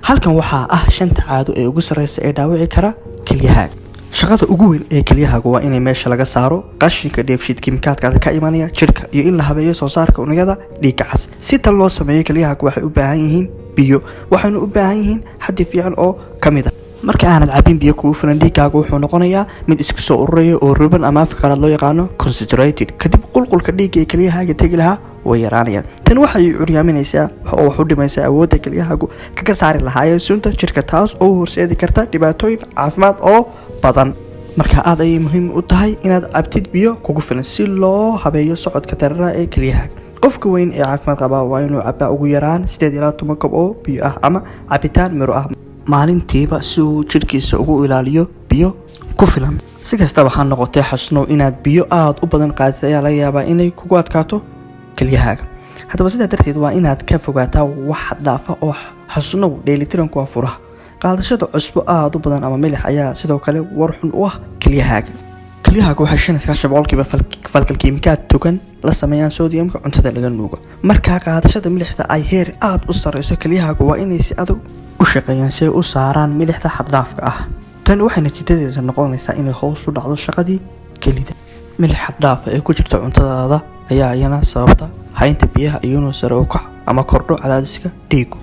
halkan waxaa ah 5 caado ee ugu sareysa ee dhaawici kara kelyahaaga. shaqada ugu weyn ee kelyahaaga waa inay meesha laga saaro qashinka dheefshiid kiimikaadka ka imanaya jirka iyo in la habeeyo soo saarka unugyada dhiigga cas. si tan loo sameeyo kelyahaaga waxay u baahan yihiin biyo, waxayna u baahan yihiin xaddi fiican oo kamid ah. marka aanad cabin biyo kugu filan, dhiiggaaga wuxuu noqonayaa mid isku soo ururaya oo ruban ama afka qalaad loo yaqaano concentrated. kadib qulqulka dhiigga ee kelyahaaga tegi lahaa way yaraanayaan. tan waxay curyaaminaysaa oo wax u dhimaysaa awoodda kelyahaagu kaga saari lahaayeen sunta jirka, taas oo horseedi karta dhibaatooyin caafimaad oo badan. marka aad ayay muhiim u tahay inaad cabtid biyo kugu filan si loo habeeyo socodka dareeraha ee kelyahaaga. qofka weyn ee caafimaad qaba waa inuu cabaa ugu yaraan 8 ilaa 10 koob oo biyo ah ama cabitaan miro ah maalintiiba si uu jirkiisa ugu ilaaliyo biyo ku filan. si kastaba ha noqotee, xasuusnow inaad biyo aad u badan qaadid ayaa laga yaabaa inay kugu adkaato kelyahaaga. haddaba sidaa darteed waa inaad ka fogaataa wax xad dhaaf ah oo xasuusnow dheelitiranku waa furaha. qaadashada cusbo aad u badan ama milix ayaa sidoo kale war xun u ah kelyahaaga. kelyahaaga waxay 95% falgal kiimikaad togan la sameeyaan sodiumka cuntada laga nuugo. marka qaadashada milixda ay heer aad u sareyso, kelyahaaga waa inay si adag u shaqeeyaan si ay u saaraan milixda xad dhaafka ah. tan waxay natiijadeeda noqonaysaa inay hoos u dhacdo shaqadii kelida. milix xad dhaaf ah ee ku jirta cuntadaada ayaa iyana sababta haynta biyaha iyadoo sare u kac ama kordho cadaadiska dhiigga.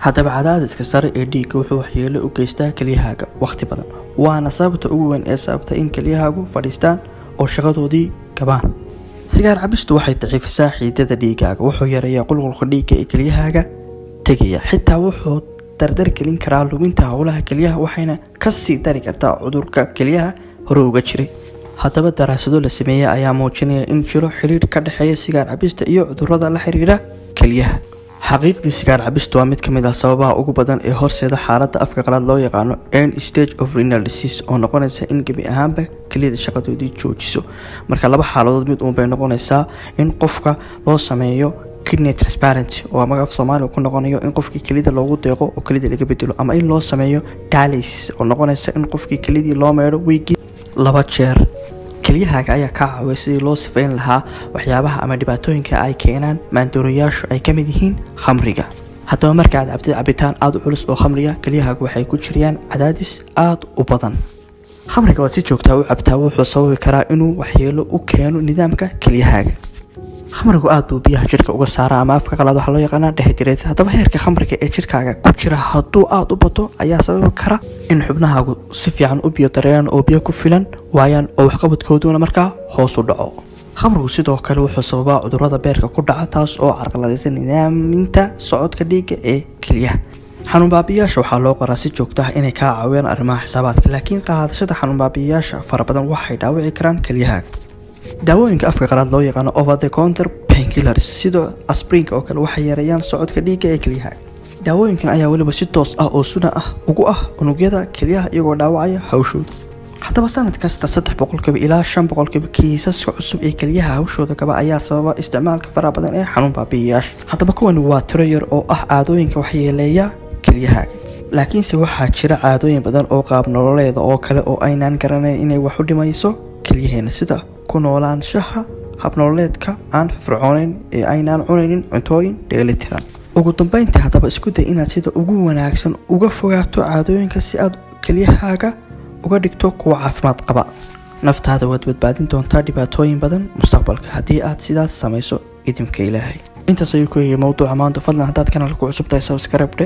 haddaba cadaadiska sare ee dhiigga wuxuu waxyeello u geystaa kelyahaaga waqti badan, waana sababta ugu weyn ee sababta in kelyahaagu fadhiistaan oo shaqadoodii gabaan. sigaar cabistu waxay daciifisaa xididdada dhiiggaaga, wuxuu yareeyaa qulqulka dhiigga ee kelyahaaga tegaya, xitaa wuxuu dardar gelin karaa luminta howlaha kelyaha, waxayna ka sii dari kartaa cudurka kelyaha hore uga jiray. haddaba daraasado la sameeyay ayaa muujinaya in jiro xiriir ka dhexeeya sigaar cabista iyo cudurrada la xiriira kelyaha. xaqiiqdii sigaar cabistu waa mid ka mid ah sababaha ugu badan ee horseeda xaaladda afka qalaad loo yaqaano end stage of renal disease, oo noqonaysa in gebi ahaanba kelyada shaqadoodii joojiso. marka laba xaaladood mid uun bay noqonaysaa in qofka loo sameeyo kidney transplant oo magac Soomaali ku noqonayo in qofkii kelida loogu deeqo oo kelida laga bedelo, ama in loo sameeyo dialysis oo noqonaysa in qofkii kelidii loo meedho weekii 2 jeer. kelyahaaga ayaa ka caawiya sidii loo sifeyn lahaa waxyaabaha ama dhibaatooyinka ay keenaan maandooriyaashu ay ka mid yihiin khamriga. haddaba marka aad cabtid cabitaan aad u culus oo khamriga, kelyahaaga waxay ku jiriyaan cadaadis aad u badan. khamriga waad si joogtaa u cabtaa wuxuu sababi karaa inuu waxyeello u keeno nidaamka kelyahaaga. khamrigu aad buu biyaha jirka uga saaraa ama afka qalaad waxa loo yaqaan dehydrated. haddaba heerka khamriga ee jirkaaga ku jira hadduu aad u bato ayaa sababi kara in xubnahaagu si fiican u biyo dareeraan oo biyo ku filan waayaan oo waxqabadkooduna markaa hoos u dhaco. khamrigu sidoo kale wuxuu sababaa cudurrada beerka ku dhaca, taas oo carqaladaysa nidaaminta socodka dhiigga ee kelyaha. xanuun baabiyaasha waxaa loo qoraa si joogto ah inay ka caawiyaan arrimaha xisaabaadka, laakiin qaadashada xanuun baabiyaasha fara badan waxay dhaawici karaan kelyahaaga. daawooyinka afka qalaad loo yaqaano over the counter painkillers sida aspirinka oo kale waxay yareeyaan socodka dhiigga ee kelyahaaga. daawooyinkan ayaa weliba si toos ah oo suna ah ugu ah unugyada kelyaha iyagoo dhaawacaya hawshooda. haddaba sanad kasta 300 ilaa 500 kiisaska cusub ee kelyaha hawshooda gaba ayaa sababa isticmaalka faraha badan ee xanuun baabiyaasha. haddaba kuwani waa tiro yar oo ah caadooyinka waxyeeleeya kelyahaaga, laakiinse waxaa jira caadooyin badan oo qaab nololeeda oo kale oo aynaan garanayn inay wax u dhimayso kelyaheena, sida ku noolaanshaha habnololeedka aan firfircoonayn ee aynaan cunaynin cuntooyin dheelitiran. ugu dambeyntii, haddaba isku day inaad sida ugu wanaagsan uga fogaato caadooyinka si aad kelyahaaga uga dhigto kuwa caafimaad qaba. naftaada waad badbaadin doontaa dhibaatooyin badan mustaqbalka haddii aad sidaas samayso idinka ilaahay. intaas ayuu ku eegay mowduuca maanta. fadlan haddaad kanaalka ku cusub tahay subscribe